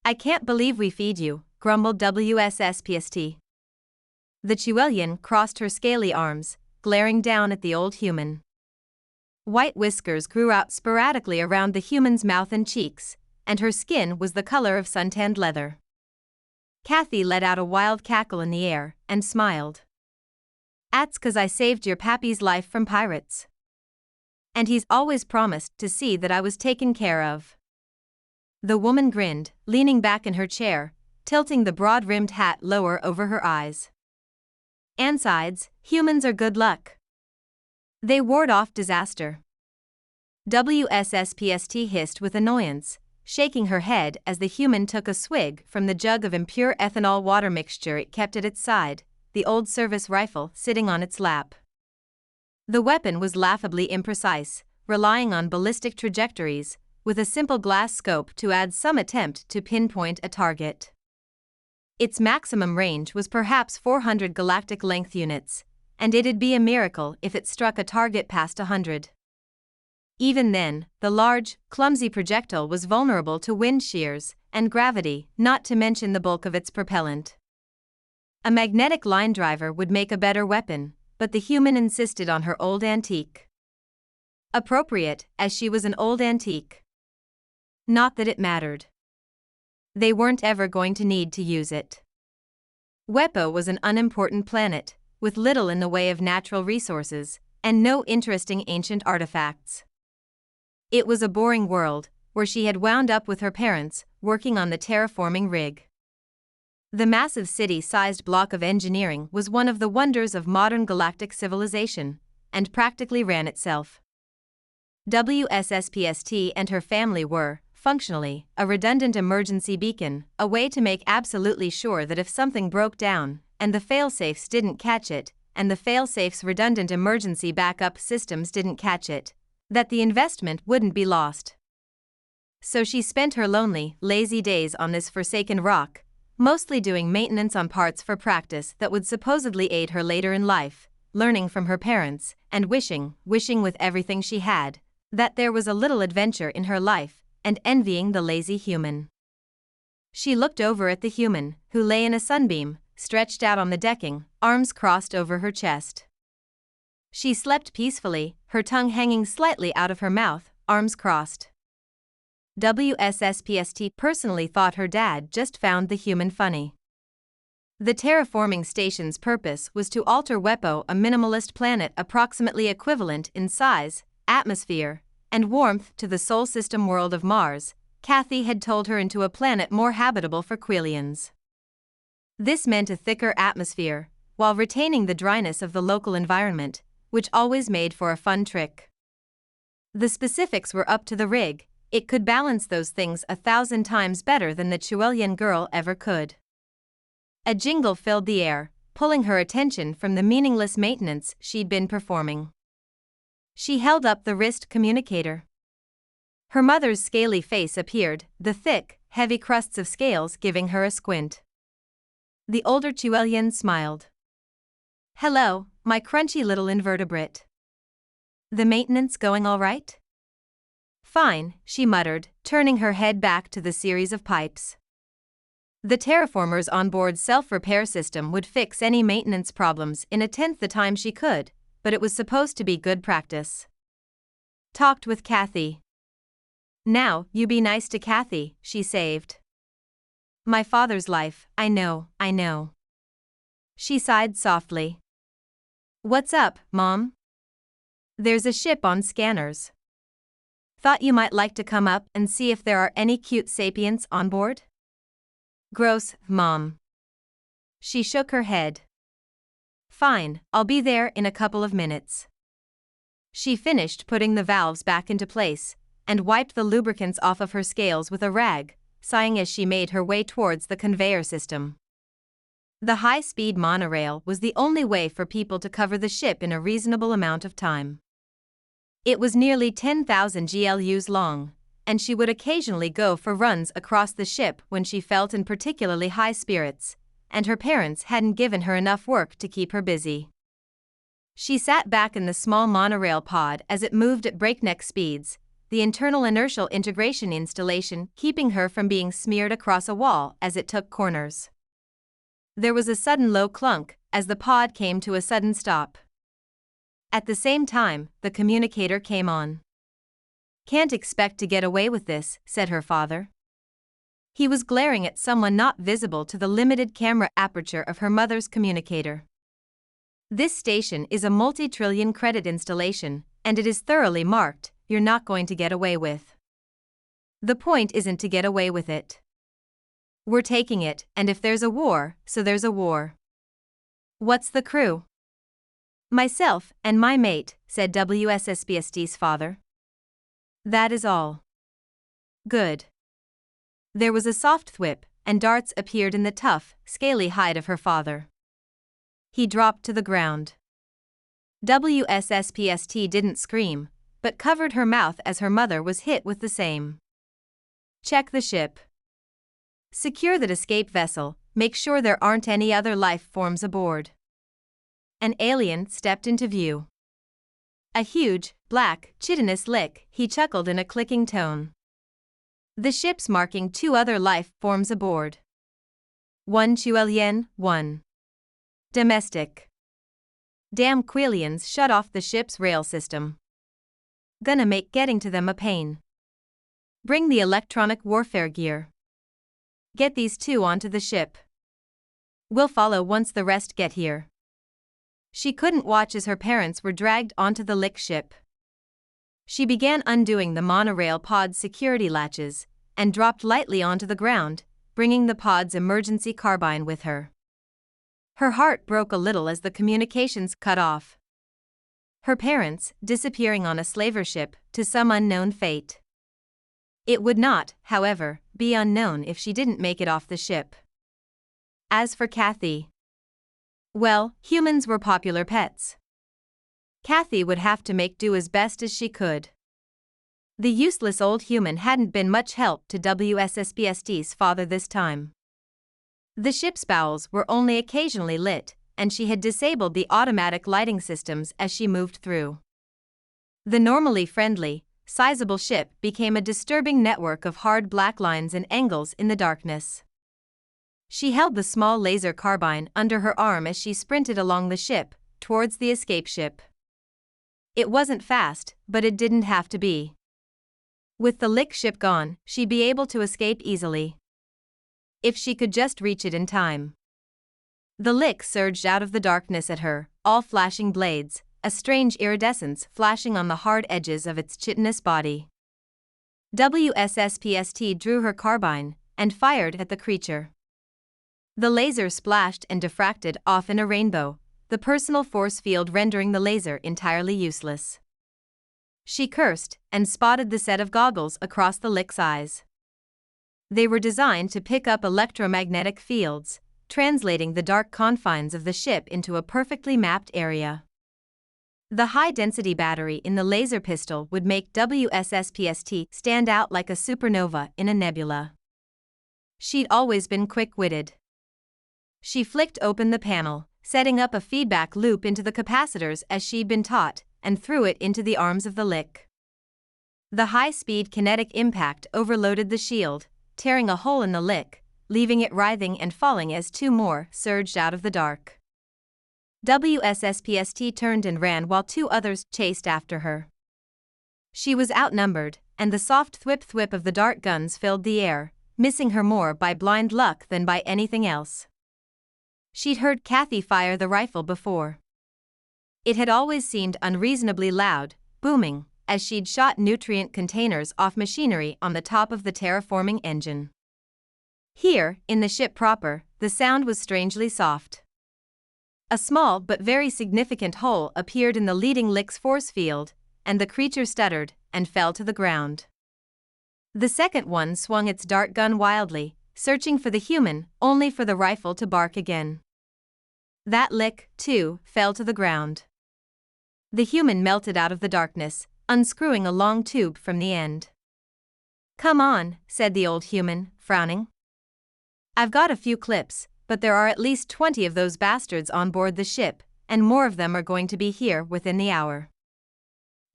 I can't believe we feed you, grumbled WSSPST. The Chewelian crossed her scaly arms, glaring down at the old human. White whiskers grew out sporadically around the human's mouth and cheeks, and her skin was the color of suntanned leather. Kathy let out a wild cackle in the air, and smiled. "That's 'cause I saved your pappy's life from pirates. And he's always promised to see that I was taken care of." The woman grinned, leaning back in her chair, tilting the broad-rimmed hat lower over her eyes. "And sides, humans are good luck. They ward off disaster." WSSPST hissed with annoyance, shaking her head as the human took a swig from the jug of impure ethanol water mixture it kept at its side, the old service rifle sitting on its lap. The weapon was laughably imprecise, relying on ballistic trajectories, with a simple glass scope to add some attempt to pinpoint a target. Its maximum range was perhaps 400 galactic length units, and it'd be a miracle if it struck a target past 100. Even then, the large, clumsy projectile was vulnerable to wind shears and gravity, not to mention the bulk of its propellant. A magnetic line driver would make a better weapon, but the human insisted on her old antique. Appropriate, as she was an old antique. Not that it mattered. They weren't ever going to need to use it. Wepo was an unimportant planet, with little in the way of natural resources, and no interesting ancient artifacts. It was a boring world, where she had wound up with her parents, working on the terraforming rig. The massive city-sized block of engineering was one of the wonders of modern galactic civilization, and practically ran itself. WSSPST and her family were, functionally, a redundant emergency beacon, a way to make absolutely sure that if something broke down, and the failsafes didn't catch it, and the failsafe's redundant emergency backup systems didn't catch it, that the investment wouldn't be lost. So she spent her lonely, lazy days on this forsaken rock, mostly doing maintenance on parts for practice that would supposedly aid her later in life, learning from her parents, and wishing with everything she had, that there was a little adventure in her life, and envying the lazy human. She looked over at the human, who lay in a sunbeam, stretched out on the decking, arms crossed over her chest. She slept peacefully, her tongue hanging slightly out of her mouth, arms crossed. WSSPST personally thought her dad just found the human funny. The terraforming station's purpose was to alter Wepo, a minimalist planet approximately equivalent in size, atmosphere, and warmth to the Sol system world of Mars. Kathy had told her, into a planet more habitable for Quilians. This meant a thicker atmosphere, while retaining the dryness of the local environment, which always made for a fun trick. The specifics were up to the rig. It could balance those things 1,000 times better than the Chewelian girl ever could. A jingle filled the air, pulling her attention from the meaningless maintenance she'd been performing. She held up the wrist communicator. Her mother's scaly face appeared, the thick, heavy crusts of scales giving her a squint. The older Chewelian smiled. "Hello, my crunchy little invertebrate. The maintenance going all right?" "Fine," she muttered, turning her head back to the series of pipes. The terraformer's onboard self-repair system would fix any maintenance problems in 1/10 the time she could, but it was supposed to be good practice. Talked with Kathy. "Now, you be nice to Kathy," she saved. "My father's life, I know. She sighed softly. "What's up, Mom?" "There's a ship on scanners. Thought you might like to come up and see if there are any cute sapients on board?" "Gross, Mom." She shook her head. "Fine, I'll be there in a couple of minutes." She finished putting the valves back into place, and wiped the lubricants off of her scales with a rag, sighing as she made her way towards the conveyor system. The high-speed monorail was the only way for people to cover the ship in a reasonable amount of time. It was nearly 10,000 GLUs long, and she would occasionally go for runs across the ship when she felt in particularly high spirits, and her parents hadn't given her enough work to keep her busy. She sat back in the small monorail pod as it moved at breakneck speeds, the internal inertial integration installation keeping her from being smeared across a wall as it took corners. There was a sudden low clunk as the pod came to a sudden stop. At the same time, the communicator came on. "Can't expect to get away with this," said her father. He was glaring at someone not visible to the limited camera aperture of her mother's communicator. "This station is a multi-trillion credit installation, and it is thoroughly marked. You're not going to get away with. The point isn't to get away with it. We're taking it, and if there's a war, so there's a war." "What's the crew?" "Myself and my mate," said WSSBSD's father. "That is all." "Good." There was a soft thwip, and darts appeared in the tough, scaly hide of her father. He dropped to the ground. WSSPST didn't scream, but covered her mouth as her mother was hit with the same. "Check the ship. Secure that escape vessel, make sure there aren't any other life forms aboard." An alien stepped into view. A huge, black, chitinous lick, he chuckled in a clicking tone. "The ship's marking 2 other life forms aboard. 1 Chuelien, 1 domestic. Damn Quilians shut off the ship's rail system. Gonna make getting to them a pain. Bring the electronic warfare gear. Get these 2 onto the ship. We'll follow once the rest get here." She couldn't watch as her parents were dragged onto the lick ship. She began undoing the monorail pod's security latches, and dropped lightly onto the ground, bringing the pod's emergency carbine with her. Her heart broke a little as the communications cut off. Her parents, disappearing on a slaver ship to some unknown fate. It would not, however, be unknown if she didn't make it off the ship. As for Kathy, well, humans were popular pets. Kathy would have to make do as best as she could. The useless old human hadn't been much help to WSSBSD's father this time. The ship's bowels were only occasionally lit, and she had disabled the automatic lighting systems as she moved through. The normally friendly, sizable ship became a disturbing network of hard black lines and angles in the darkness. She held the small laser carbine under her arm as she sprinted along the ship, towards the escape ship. It wasn't fast, but it didn't have to be. With the lick ship gone, she'd be able to escape easily. If she could just reach it in time. The lick surged out of the darkness at her, all flashing blades, a strange iridescence flashing on the hard edges of its chitinous body. WSSPST drew her carbine, and fired at the creature. The laser splashed and diffracted off in a rainbow, the personal force field rendering the laser entirely useless. She cursed, and spotted the set of goggles across the lick's eyes. They were designed to pick up electromagnetic fields, translating the dark confines of the ship into a perfectly mapped area. The high-density battery in the laser pistol would make WSSPST stand out like a supernova in a nebula. She'd always been quick-witted. She flicked open the panel, setting up a feedback loop into the capacitors as she'd been taught, and threw it into the arms of the lick. The high-speed kinetic impact overloaded the shield, tearing a hole in the lick, leaving it writhing and falling as 2 more surged out of the dark. WSSPST turned and ran while 2 others chased after her. She was outnumbered, and the soft thwip-thwip of the dart guns filled the air, missing her more by blind luck than by anything else. She'd heard Kathy fire the rifle before. It had always seemed unreasonably loud, booming, as she'd shot nutrient containers off machinery on the top of the terraforming engine. Here, in the ship proper, the sound was strangely soft. A small but very significant hole appeared in the leading lick's force field, and the creature stuttered and fell to the ground. The second one swung its dart gun wildly, searching for the human, only for the rifle to bark again. That lick, too, fell to the ground. The human melted out of the darkness, unscrewing a long tube from the end. "Come on," said the old human, frowning. "I've got a few clips, but there are at least 20 of those bastards on board the ship, and more of them are going to be here within the hour.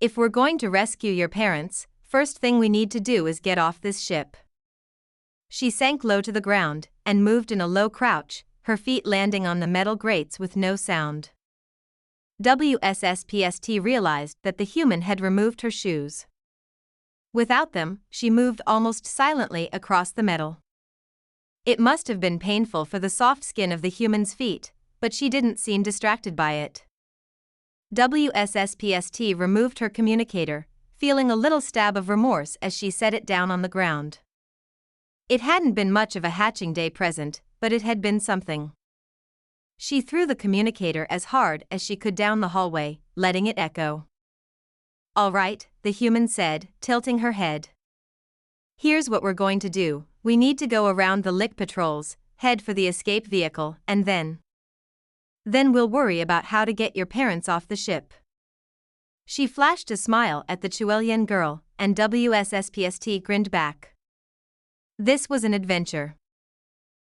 If we're going to rescue your parents, first thing we need to do is get off this ship. She sank low to the ground and moved in a low crouch, her feet landing on the metal grates with no sound. WSSPST realized that the human had removed her shoes. Without them, she moved almost silently across the metal. It must have been painful for the soft skin of the human's feet, but she didn't seem distracted by it. WSSPST removed her communicator, feeling a little stab of remorse as she set it down on the ground. It hadn't been much of a hatching day present, but it had been something. She threw the communicator as hard as she could down the hallway, letting it echo. "All right," the human said, tilting her head. "Here's what we're going to do. We need to go around the lick patrols, head for the escape vehicle, and then we'll worry about how to get your parents off the ship." She flashed a smile at the Chuelian girl, and WSSPST grinned back. This was an adventure.